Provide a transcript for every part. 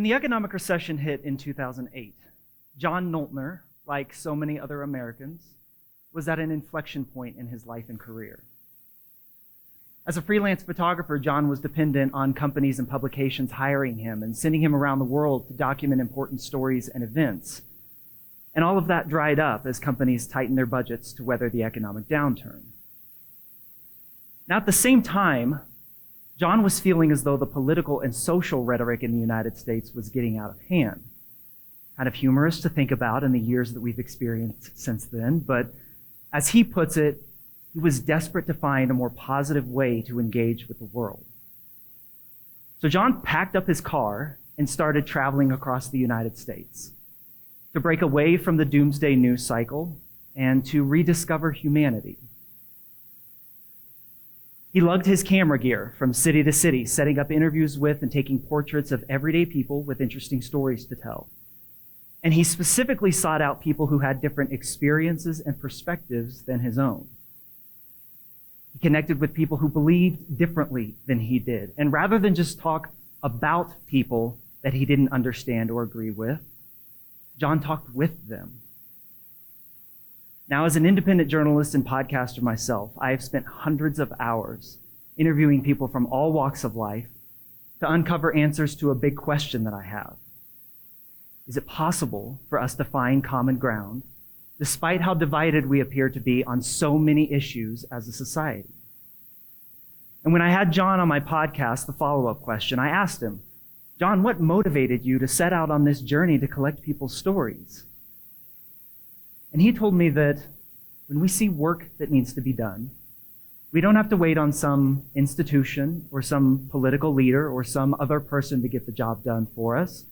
the economic recession hit in 2008, John Noltner, like so many other Americans, was at an inflection point in his life and career. As a freelance photographer, John was dependent on companies and publications hiring him and sending him around the world to document important stories and events. And all of that dried up as companies tightened their budgets to weather the economic downturn. Now, at the same time, John was feeling as though the political and social rhetoric in the United States was getting out of hand. Kind of humorous to think about in the years that we've experienced since then, but as he puts it, he was desperate to find a more positive way to engage with the world. So John packed up his car and started traveling across the United States to break away from the doomsday news cycle and to rediscover humanity. He lugged his camera gear from city to city, setting up interviews with and taking portraits of everyday people with interesting stories to tell. And he specifically sought out people who had different experiences and perspectives than his own. He connected with people who believed differently than he did. And rather than just talk about people that he didn't understand or agree with, John talked with them. Now, as an independent journalist and podcaster myself, I have spent hundreds of hours interviewing people from all walks of life to uncover answers to a big question that I have. Is it possible for us to find common ground, despite how divided we appear to be on so many issues as a society? And when I had John on my podcast, the follow-up question, I asked him, John, what motivated you to set out on this journey to collect people's stories? And he told me that when we see work that needs to be done, we don't have to wait on some institution or some political leader or some other person to get the job done for us.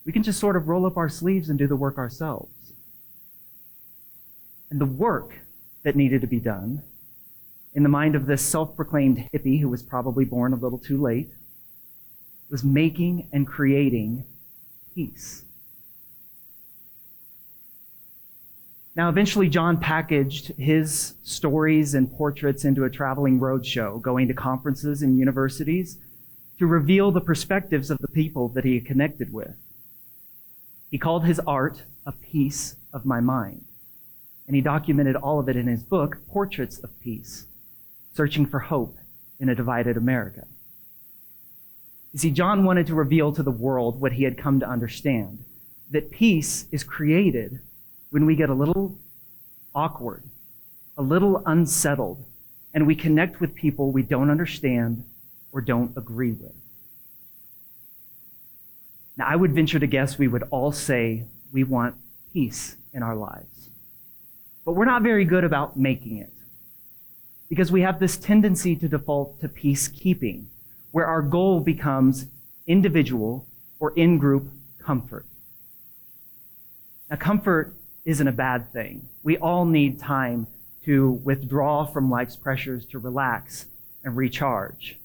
We can just sort of roll up our sleeves and do the work ourselves. And the work that needed to be done, in the mind of this self-proclaimed hippie who was probably born a little too late, was making and creating peace. Now, eventually, John packaged his stories and portraits into a traveling roadshow, going to conferences and universities to reveal the perspectives of the people that he had connected with. He called his art a piece of my mind, and he documented all of it in his book, Portraits of Peace, Searching for Hope in a Divided America. You see, John wanted to reveal to the world what he had come to understand, that peace is created when we get a little awkward, a little unsettled, and we connect with people we don't understand or don't agree with. Now, I would venture to guess we would all say we want peace in our lives. But we're not very good about making it, because we have this tendency to default to peacekeeping, where our goal becomes individual or in-group comfort. Now, comfort isn't a bad thing. We all need time to withdraw from life's pressures, to relax and recharge.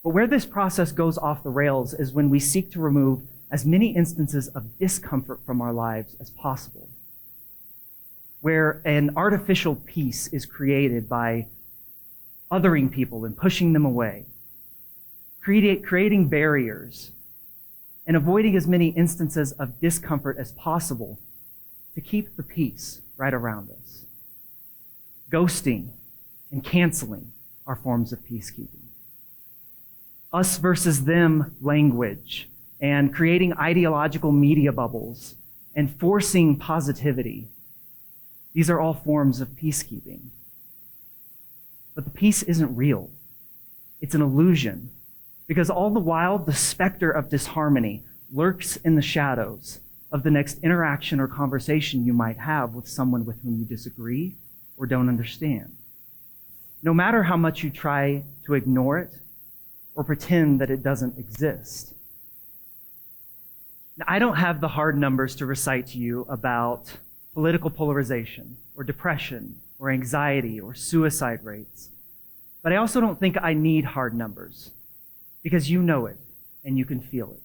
But where this process goes off the rails is when we seek to remove as many instances of discomfort from our lives as possible, where an artificial peace is created by othering people and pushing them away, creating barriers, and avoiding as many instances of discomfort as possible to keep the peace right around us. Ghosting and canceling are forms of peacekeeping. Us versus them language and creating ideological media bubbles and forcing positivity. These are all forms of peacekeeping. But the peace isn't real. It's an illusion, because all the while the specter of disharmony lurks in the shadows of the next interaction or conversation you might have with someone with whom you disagree or don't understand. No matter how much you try to ignore it or pretend that it doesn't exist. Now, I don't have the hard numbers to recite to you about political polarization or depression or anxiety or suicide rates, but I also don't think I need hard numbers, because you know it and you can feel it.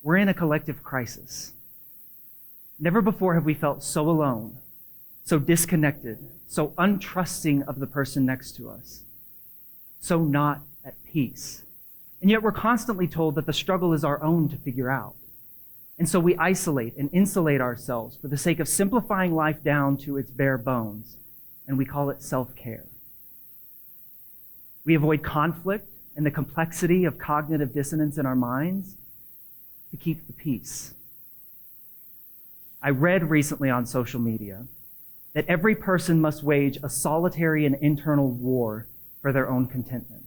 We're in a collective crisis. Never before have we felt so alone, so disconnected, so untrusting of the person next to us, so not at peace. And yet we're constantly told that the struggle is our own to figure out. And so we isolate and insulate ourselves for the sake of simplifying life down to its bare bones, and we call it self-care. We avoid conflict and the complexity of cognitive dissonance in our minds to keep the peace. I read recently on social media that every person must wage a solitary and internal war for their own contentment.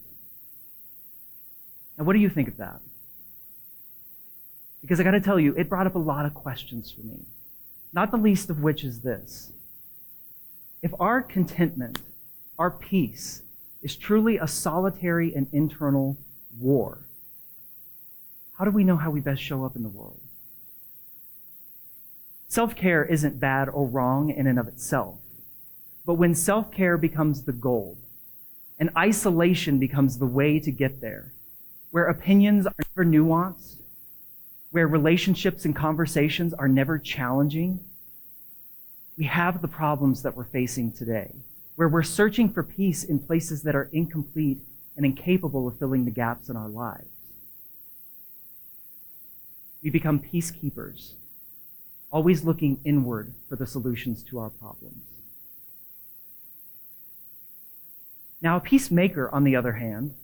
Now, what do you think of that? Because I got to tell you, it brought up a lot of questions for me, not the least of which is this. If our contentment, our peace, is truly a solitary and internal war, how do we know how we best show up in the world? Self-care isn't bad or wrong in and of itself, but when self-care becomes the goal, and isolation becomes the way to get there, where opinions are never nuanced, where relationships and conversations are never challenging, we have the problems that we're facing today, where we're searching for peace in places that are incomplete and incapable of filling the gaps in our lives. We become peacekeepers, always looking inward for the solutions to our problems. Now, a peacemaker, on the other hand,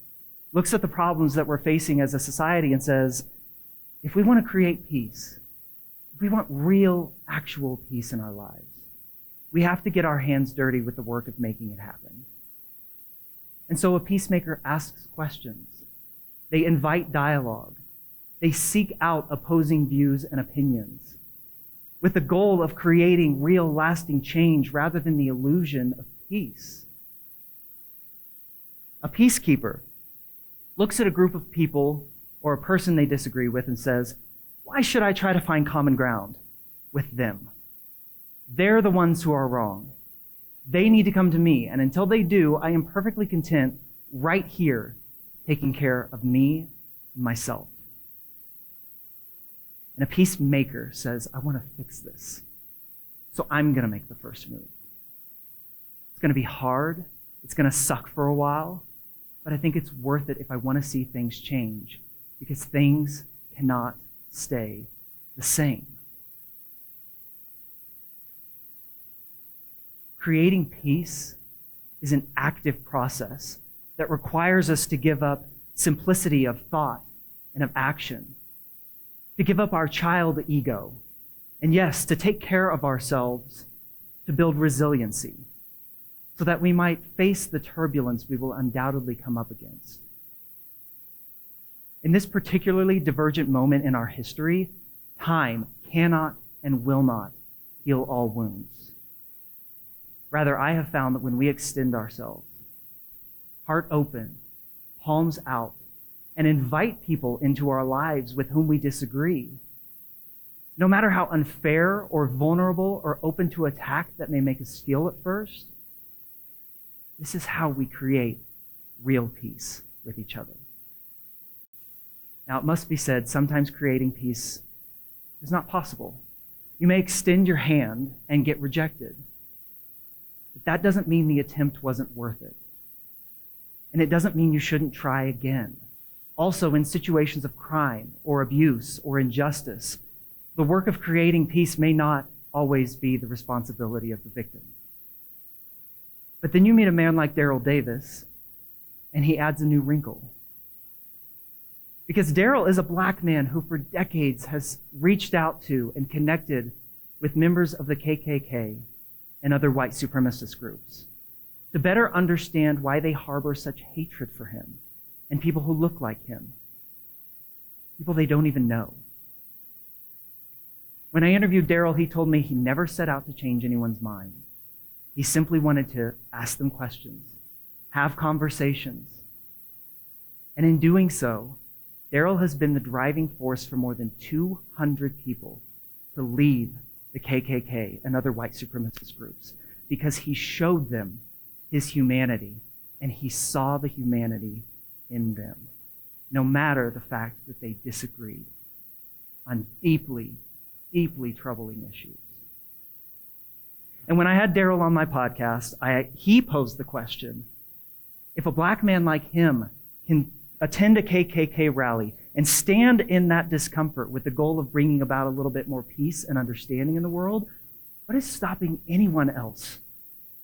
looks at the problems that we're facing as a society and says, if we want to create peace, if we want real, actual peace in our lives, we have to get our hands dirty with the work of making it happen. And so a peacemaker asks questions. They invite dialogue. They seek out opposing views and opinions with the goal of creating real, lasting change rather than the illusion of peace. A peacekeeper looks at a group of people or a person they disagree with and says, why should I try to find common ground with them? They're the ones who are wrong. They need to come to me, and until they do, I am perfectly content right here taking care of me and myself. And a peacemaker says, I want to fix this, so I'm going to make the first move. It's going to be hard. It's going to suck for a while, but I think it's worth it if I want to see things change, because things cannot stay the same. Creating peace is an active process that requires us to give up simplicity of thought and of action, to give up our child ego, and yes, to take care of ourselves, to build resiliency, so that we might face the turbulence we will undoubtedly come up against. In this particularly divergent moment in our history, time cannot and will not heal all wounds. Rather, I have found that when we extend ourselves, heart open, palms out, and invite people into our lives with whom we disagree, no matter how unfair or vulnerable or open to attack that may make us feel at first, this is how we create real peace with each other. Now, it must be said, sometimes creating peace is not possible. You may extend your hand and get rejected. But that doesn't mean the attempt wasn't worth it. And it doesn't mean you shouldn't try again. Also, in situations of crime or abuse or injustice, the work of creating peace may not always be the responsibility of the victim. But then you meet a man like Daryl Davis, and he adds a new wrinkle. Because Daryl is a black man who for decades has reached out to and connected with members of the KKK and other white supremacist groups to better understand why they harbor such hatred for him and people who look like him, people they don't even know. When I interviewed Daryl, he told me he never set out to change anyone's mind. He simply wanted to ask them questions, have conversations. And in doing so, Daryl has been the driving force for more than 200 people to leave the KKK and other white supremacist groups because he showed them his humanity and he saw the humanity in them, no matter the fact that they disagreed on deeply, deeply troubling issues. And when I had Daryl on my podcast, he posed the question, if a black man like him can attend a KKK rally and stand in that discomfort with the goal of bringing about a little bit more peace and understanding in the world, what is stopping anyone else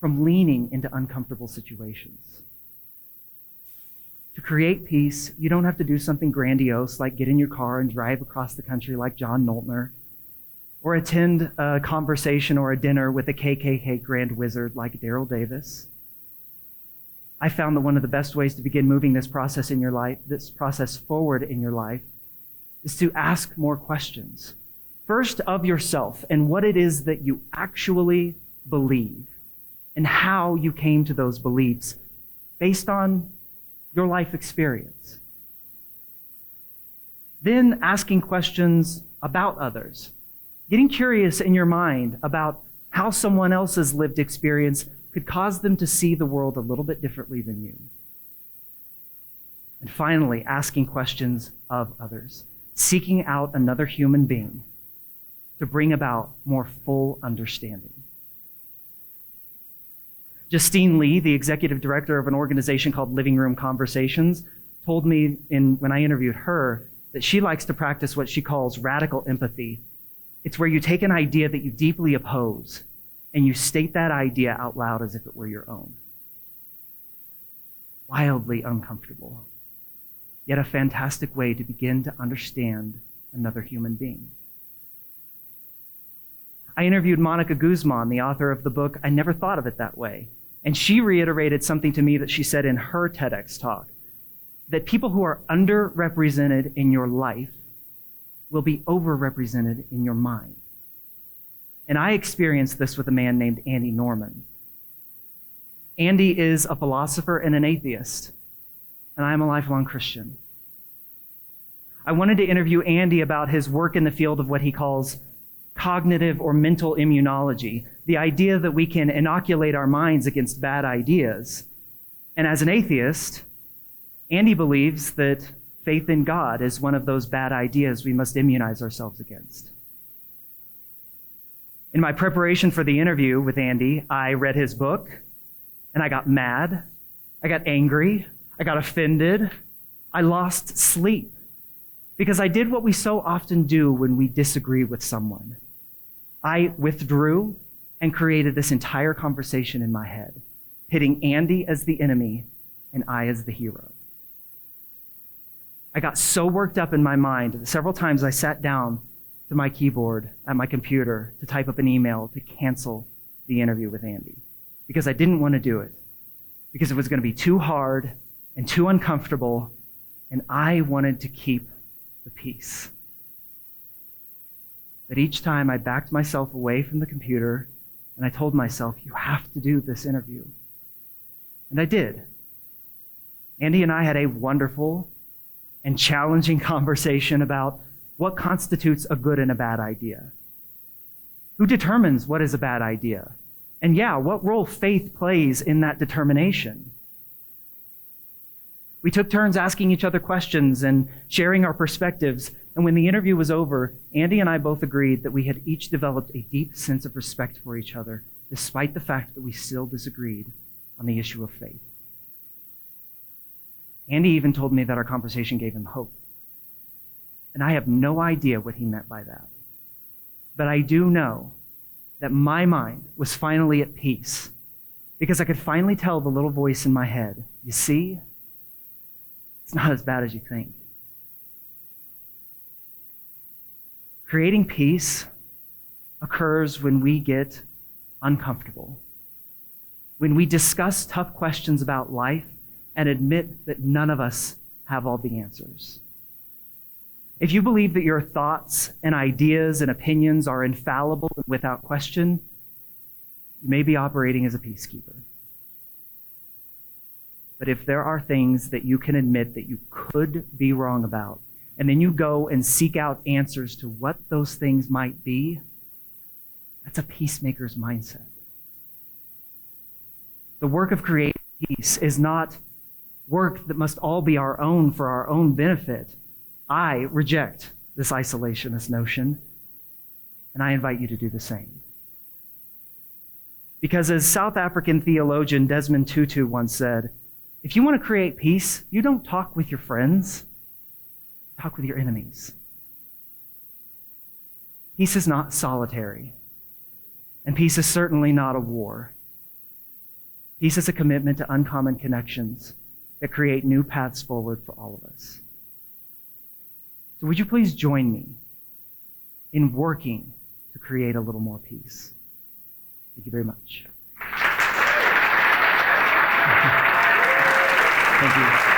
from leaning into uncomfortable situations? To create peace, you don't have to do something grandiose like get in your car and drive across the country like John Knoltner, or attend a conversation or a dinner with a KKK grand wizard like Daryl Davis. I found that one of the best ways to begin moving this process forward in your life, is to ask more questions. First, of yourself and what it is that you actually believe and how you came to those beliefs based on your life experience. Then asking questions about others, getting curious in your mind about how someone else's lived experience could cause them to see the world a little bit differently than you. And finally, asking questions of others, seeking out another human being to bring about more full understanding. Justine Lee, the executive director of an organization called Living Room Conversations, told me when I interviewed her that she likes to practice what she calls radical empathy. It's where you take an idea that you deeply oppose and you state that idea out loud as if it were your own. Wildly uncomfortable, yet a fantastic way to begin to understand another human being. I interviewed Monica Guzman, the author of the book, I Never Thought of It That Way. And she reiterated something to me that she said in her TEDx talk, that people who are underrepresented in your life will be overrepresented in your mind. And I experienced this with a man named Andy Norman. Andy is a philosopher and an atheist, and I am a lifelong Christian. I wanted to interview Andy about his work in the field of what he calls cognitive or mental immunology, the idea that we can inoculate our minds against bad ideas. And as an atheist, Andy believes that faith in God is one of those bad ideas we must immunize ourselves against. In my preparation for the interview with Andy, I read his book, and I got mad, I got angry, I got offended, I lost sleep, because I did what we so often do when we disagree with someone. I withdrew and created this entire conversation in my head, pitting Andy as the enemy and I as the hero. I got so worked up in my mind that several times I sat down to my keyboard at my computer to type up an email to cancel the interview with Andy, because I didn't want to do it, because it was going to be too hard and too uncomfortable, and I wanted to keep the peace. But each time I backed myself away from the computer and I told myself, you have to do this interview. And I did. Andy and I had a wonderful and challenging conversation about what constitutes a good and a bad idea. Who determines what is a bad idea? And what role faith plays in that determination. We took turns asking each other questions and sharing our perspectives. And when the interview was over, Andy and I both agreed that we had each developed a deep sense of respect for each other, despite the fact that we still disagreed on the issue of faith. Andy even told me that our conversation gave him hope. And I have no idea what he meant by that. But I do know that my mind was finally at peace, because I could finally tell the little voice in my head, you see, it's not as bad as you think. Creating peace occurs when we get uncomfortable, when we discuss tough questions about life and admit that none of us have all the answers. If you believe that your thoughts and ideas and opinions are infallible and without question, you may be operating as a peacekeeper. But if there are things that you can admit that you could be wrong about, and then you go and seek out answers to what those things might be, that's a peacemaker's mindset. The work of creating peace is not work that must all be our own for our own benefit. I reject this isolationist notion, and I invite you to do the same. Because as South African theologian Desmond Tutu once said, If you want to create peace, you don't talk with your friends, talk with your enemies. Peace is not solitary, and peace is certainly not a war. Peace is a commitment to uncommon connections that create new paths forward for all of us. So would you please join me in working to create a little more peace? Thank you very much. Thank you.